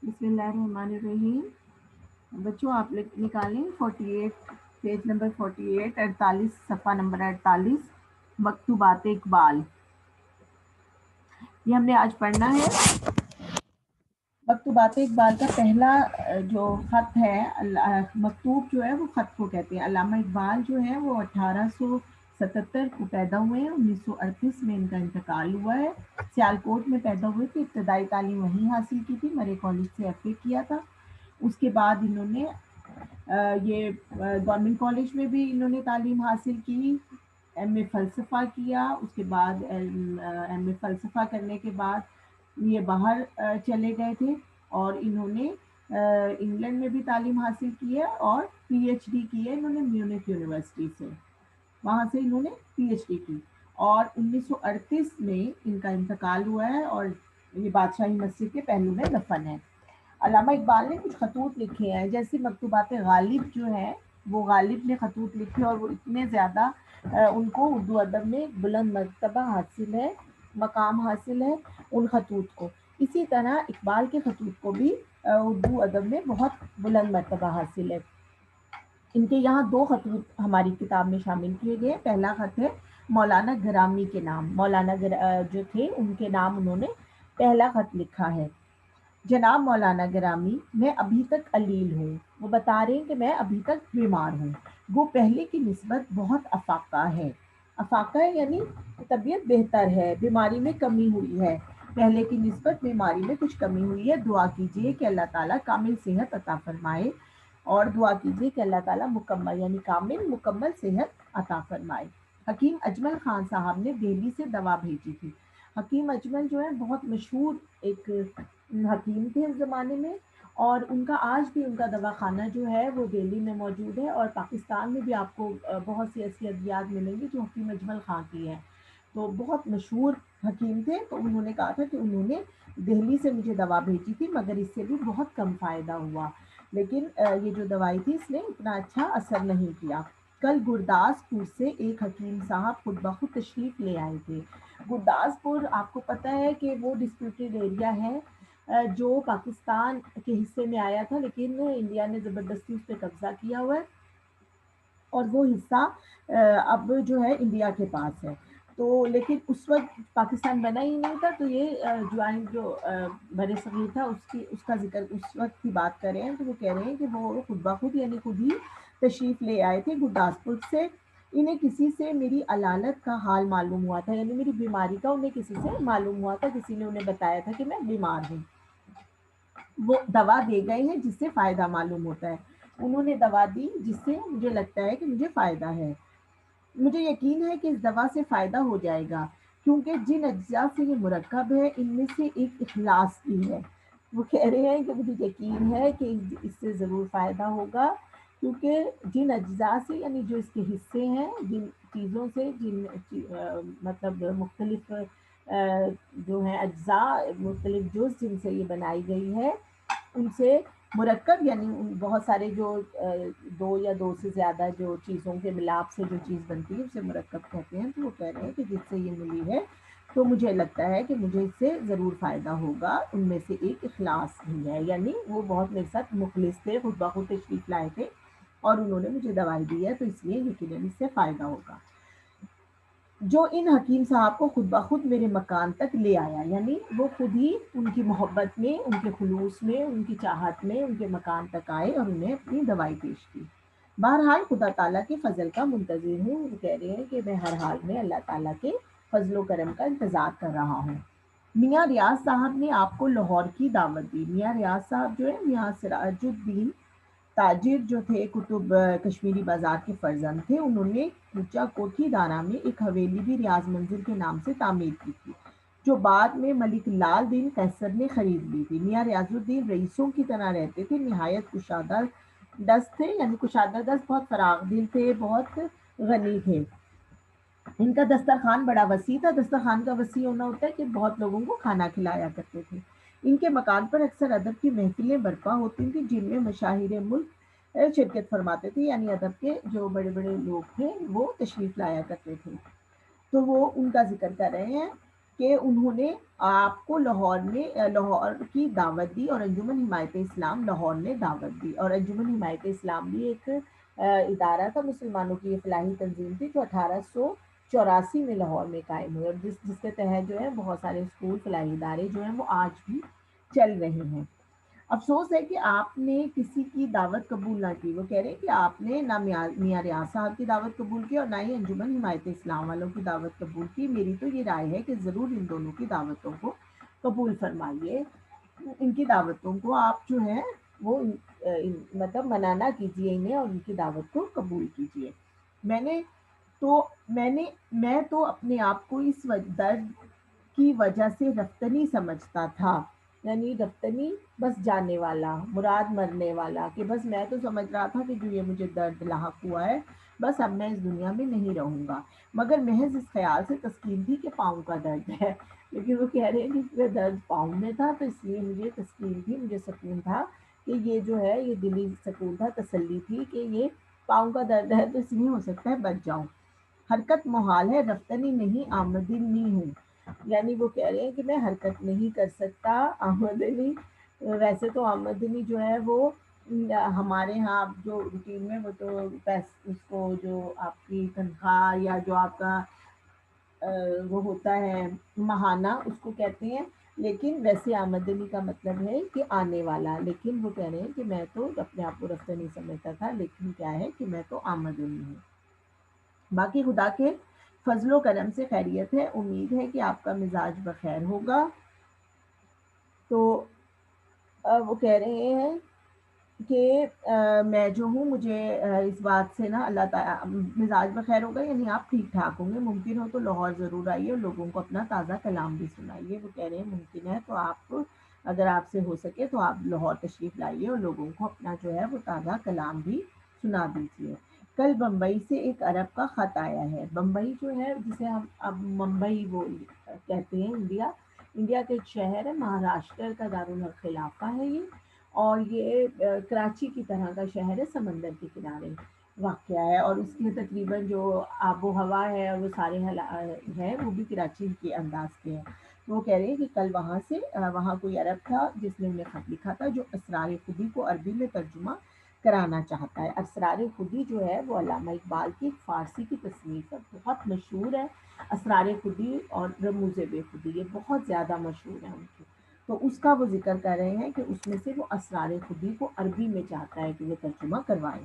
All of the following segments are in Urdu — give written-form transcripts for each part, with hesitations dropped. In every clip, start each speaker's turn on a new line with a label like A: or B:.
A: بسم اللہ الرحمن الرحیم۔ بچوں آپ نکالیں 48 پیج نمبر 48 48 صفحہ نمبر 48 مکتوبات اقبال۔ یہ ہم نے آج پڑھنا ہے۔ مکتوبات اقبال کا پہلا جو خط ہے، مکتوب جو ہے وہ خط کو کہتے ہیں۔ علامہ اقبال جو ہے وہ 1877 کو پیدا ہوئے ہیں، 1938 میں ان کا انتقال ہوا ہے۔ سیالکوٹ میں پیدا ہوئے تھے، ابتدائی تعلیم وہیں حاصل کی تھی، مرے کالج سے ایف اے کیا تھا۔ اس کے بعد انہوں نے یہ گورنمنٹ کالج میں بھی انہوں نے تعلیم حاصل کی، ایم اے فلسفہ کیا۔ اس کے بعد ایم اے فلسفہ کرنے کے بعد یہ باہر چلے گئے تھے اور انہوں نے انگلینڈ میں بھی تعلیم حاصل کی ہے اور پی ایچ ڈی کی ہے انہوں نے میونک یونیورسٹی سے، وہاں سے انہوں نے پی ایچ ڈی کی۔ اور 1938 میں ان کا انتقال ہوا ہے اور یہ بادشاہی مسجد کے پہلو میں دفن ہے۔ علامہ اقبال نے کچھ خطوط لکھے ہیں، جیسے مکتوبات غالب جو ہے وہ غالب نے خطوط لکھے اور وہ اتنے زیادہ ان کو اردو ادب میں بلند مرتبہ حاصل ہے، مقام حاصل ہے ان خطوط کو۔ اسی طرح اقبال کے خطوط کو بھی اردو ادب میں بہت بلند مرتبہ حاصل ہے۔ ان کے یہاں دو خطوط ہماری کتاب میں شامل کیے گئے۔ پہلا خط ہے مولانا گرامی کے نام، مولانا جو تھے ان کے نام انہوں نے پہلا خط لکھا ہے۔ جناب مولانا گرامی، میں ابھی تک علیل ہوں۔ وہ بتا رہے ہیں کہ میں ابھی تک بیمار ہوں۔ وہ پہلے کی نسبت بہت افاقہ ہے۔ افاقہ ہے یعنی طبیعت بہتر ہے، بیماری میں کمی ہوئی ہے، پہلے کی نسبت بیماری میں کچھ کمی ہوئی ہے۔ دعا کیجیے کہ اللہ تعالیٰ کامل صحت عطا فرمائے، اور دعا کیجیے کہ اللہ تعالیٰ مکمل یعنی کامل مکمل صحت عطا فرمائے۔ حکیم اجمل خان صاحب نے دہلی سے دوا بھیجی تھی۔ حکیم اجمل جو ہے بہت مشہور ایک حکیم تھے اس زمانے میں، اور ان کا آج بھی ان کا دواخانہ جو ہے وہ دہلی میں موجود ہے، اور پاکستان میں بھی آپ کو بہت سی ایسی ادویات ملیں گی جو حکیم اجمل خان کی ہیں۔ تو بہت مشہور حکیم تھے، تو انہوں نے کہا تھا کہ انہوں نے دہلی سے مجھے دوا بھیجی تھی مگر اس سے بھی بہت کم فائدہ ہوا، لیکن یہ جو دوائی تھی اس نے اتنا اچھا اثر نہیں کیا۔ کل گرداسپور سے ایک حکیم صاحب خود بخود تشریف لے آئے تھے۔ گرداسپور آپ کو پتہ ہے کہ وہ ڈسپیوٹیڈ ایریا ہے جو پاکستان کے حصے میں آیا تھا، لیکن انڈیا نے زبردستی اس پہ قبضہ کیا ہوا ہے اور وہ حصہ اب جو ہے انڈیا کے پاس ہے۔ تو لیکن اس وقت پاکستان بنا ہی نہیں تھا، تو یہ جوائنٹ جو بر صغیر تھا اس کا ذکر اس وقت کی بات کر رہے ہیں۔ تو وہ کہہ رہے ہیں کہ وہ خود بخود یعنی خود ہی تشریف لے آئے تھے گرداسپور سے۔ انہیں کسی سے میری علالت کا حال معلوم ہوا تھا، یعنی میری بیماری کا انہیں کسی سے معلوم ہوا تھا، کسی نے انہیں بتایا تھا کہ میں بیمار ہوں۔ وہ دوا دے گئے ہیں جس سے فائدہ معلوم ہوتا ہے۔ انہوں نے دوا دی جس سے مجھے لگتا ہے کہ مجھے فائدہ ہے۔ مجھے یقین ہے کہ اس دوا سے فائدہ ہو جائے گا، کیونکہ جن اجزاء سے یہ مرکب ہے ان میں سے ایک اخلاص بھی ہے۔ وہ کہہ رہے ہیں کہ مجھے یقین ہے کہ اس سے ضرور فائدہ ہوگا، کیونکہ جن اجزاء سے یعنی جو اس کے حصے ہیں، جن چیزوں سے مطلب مختلف جو ہیں اجزاء، مختلف جز جن سے یہ بنائی گئی ہے، ان سے مرکب یعنی بہت سارے جو دو یا دو سے زیادہ جو چیزوں کے ملاپ سے جو چیز بنتی ہے اسے مرکب کہتے ہیں۔ تو وہ کہہ رہے ہیں کہ جس سے یہ ملی ہے تو مجھے لگتا ہے کہ مجھے اس سے ضرور فائدہ ہوگا۔ ان میں سے ایک اخلاص بھی ہے، یعنی وہ بہت میرے ساتھ مخلص تھے، خود بخود تشریف لائے تھے اور انہوں نے مجھے دوائی دی ہے، تو اس لیے یقیناً اس سے فائدہ ہوگا۔ جو ان حکیم صاحب کو خود بخود میرے مکان تک لے آیا، یعنی وہ خود ہی ان کی محبت میں، ان کے خلوص میں، ان کی چاہت میں ان کے مکان تک آئے اور انہیں اپنی دوائی پیش کی۔ بہرحال خدا تعالیٰ کے فضل کا منتظر ہوں۔ وہ کہہ رہے ہیں کہ میں ہر حال میں اللہ تعالیٰ کے فضل و کرم کا انتظار کر رہا ہوں۔ میاں ریاض صاحب نے آپ کو لاہور کی دعوت دی۔ میاں ریاض صاحب جو ہے میاں سراج الدین تاجر جو تھے، کتب کشمیری بازار کے فرزند تھے، انہوں نے کوچہ کوٹھی دارا میں ایک حویلی بھی ریاض منزل کے نام سے تعمیر کی تھی، جو بعد میں ملک لال دین قیصر نے خرید لی تھی۔ میاں ریاض الدین رئیسوں کی طرح رہتے تھے، نہایت کشادہ دست تھے، یعنی کشادہ دست، بہت فراغ دل تھے، بہت غنی تھے۔ ان کا دسترخوان بڑا وسیع تھا۔ دسترخوان کا وسیع ہونا ہوتا ہے کہ بہت لوگوں کو کھانا کھلایا کرتے تھے۔ ان کے مکان پر اکثر ادب کی محفلیں برپا ہوتی تھیں، جن میں مشاہیر ملک شرکت فرماتے تھے، یعنی ادب کے جو بڑے بڑے لوگ تھے وہ تشریف لایا کرتے تھے۔ تو وہ ان کا ذکر کر رہے ہیں کہ انہوں نے آپ کو لاہور کی دعوت دی، اور انجمن حمایت اسلام لاہور نے دعوت دی، اور انجمن حمایت اسلام بھی ایک ادارہ تھا، مسلمانوں کی فلاحی تنظیم تھی جو 1884 میں لاہور میں قائم ہوئی، اور جس کے تحت جو ہے بہت سارے اسکول فلاحی ادارے جو ہیں وہ آج بھی چل رہے ہیں۔ افسوس ہے کہ آپ نے کسی کی دعوت قبول نہ کی، وہ کہہ رہے ہیں کہ آپ نے نہ میاں ریاض صاحب کی دعوت قبول کی اور نہ ہی انجمن حمایت اسلام والوں کی دعوت قبول کی۔ میری تو یہ رائے ہے کہ ضرور ان دونوں کی دعوتوں کو قبول فرمائیے، ان کی دعوتوں کو آپ جو ہے وہ مطلب منع نہ کیجیے انہیں، اور ان کی دعوت کو قبول کیجیے۔ میں نے تو میں تو اپنے آپ کو اس درد کی وجہ سے رفتنی سمجھتا تھا، یعنی رفتنی بس جانے والا، مراد مرنے والا، کہ بس میں تو سمجھ رہا تھا کہ جو یہ مجھے درد لاحق ہوا ہے بس اب میں اس دنیا میں نہیں رہوں گا، مگر محض اس خیال سے تسکین تھی کہ پاؤں کا درد ہے۔ لیکن وہ کہہ رہے ہیں کہ میرا درد پاؤں میں تھا تو اس لیے مجھے تسکین تھی، مجھے سکون تھا کہ یہ جو ہے یہ دلی سکون تھا، تسلی تھی کہ یہ پاؤں کا درد ہے تو اس لیے ہو سکتا ہے بچ جاؤں۔ حرکت محال ہے، رفتنی نہیں آمدنی ہوں، یعنی وہ کہہ رہے ہیں کہ میں حرکت نہیں کر سکتا، آمدنی ویسے تو آمدنی جو ہے وہ ہمارے ہاں جو روٹین میں وہ تو اس کو جو آپ کی تنخواہ یا جو آپ کا وہ ہوتا ہے ماہانہ اس کو کہتے ہیں، لیکن ویسے آمدنی کا مطلب ہے کہ آنے والا، لیکن وہ کہہ رہے ہیں کہ میں تو اپنے آپ کو رفتہ نہیں سمجھتا تھا، لیکن کیا ہے کہ میں تو آمدنی ہوں۔ باقی خدا کے فضل و کرم سے خیریت ہے، امید ہے کہ آپ کا مزاج بخیر ہوگا۔ تو وہ کہہ رہے ہیں کہ میں جو ہوں مجھے اس بات سے نا اللہ تعالیٰ مزاج بخیر ہوگا، یعنی آپ ٹھیک ٹھاک ہوں گے، ممکن ہو تو لاہور ضرور آئیے اور لوگوں کو اپنا تازہ کلام بھی سنائیے۔ وہ کہہ رہے ہیں ممکن ہے تو آپ اگر آپ سے ہو سکے تو آپ لاہور تشریف لائیے اور لوگوں کو اپنا جو ہے وہ تازہ کلام بھی سنا دیجیے۔ کل بمبئی سے ایک عرب کا خط آیا ہے۔ بمبئی جو ہے جسے ہم اب ممبئی وہ کہتے ہیں، انڈیا کا ایک شہر ہے، مہاراشٹر کا دارالخلافہ ہے یہ، اور یہ کراچی کی طرح کا شہر ہے، سمندر کے کنارے واقع ہے، اور اس کی تقریباً جو آب و ہوا ہے اور وہ سارے ہے وہ بھی کراچی کے انداز کے ہیں۔ وہ کہہ رہے ہیں کہ کل وہاں کوئی عرب تھا جس نے انہیں خط لکھا تھا جو اسرار خودی کو عربی میں ترجمہ کرانا چاہتا ہے۔ اسرار خودی جو ہے وہ علامہ اقبال کی فارسی کی تصنیف ہے، بہت مشہور ہے اسرار خودی اور رموز بے خودی، یہ بہت زیادہ مشہور ہے ان کی۔ تو اس کا وہ ذکر کر رہے ہیں کہ اس میں سے وہ اسرار خودی کو عربی میں چاہتا ہے کہ وہ ترجمہ کروائے۔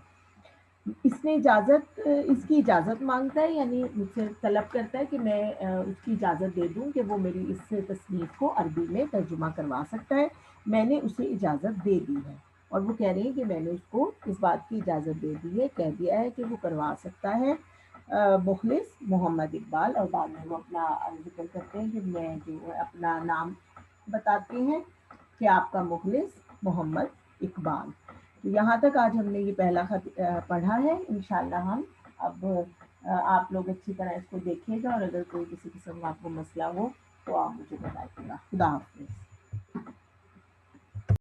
A: اس کی اجازت مانگتا ہے، یعنی مجھ سے طلب کرتا ہے کہ میں اس کی اجازت دے دوں کہ وہ میری اس تصنیف کو عربی میں ترجمہ کروا سکتا ہے۔ میں نے اسے اجازت دے دی ہے، اور وہ کہہ رہے ہیں کہ میں نے اس کو اس بات کی اجازت دے دی ہے، کہہ دیا ہے کہ وہ کروا سکتا ہے۔ مخلص محمد اقبال، اور بعد میں وہ اپنا ذکر کرتے ہیں کہ میں جو ہے اپنا نام بتاتے ہیں کہ آپ کا مخلص محمد اقبال۔ تو یہاں تک آج ہم نے یہ پہلا خط پڑھا ہے، انشاءاللہ ہم اب آپ لوگ اچھی طرح اس کو دیکھیے گا، اور اگر کوئی کسی قسم کا آپ کو مسئلہ ہو تو آپ مجھے بتائیے گا۔ خدا حافظ۔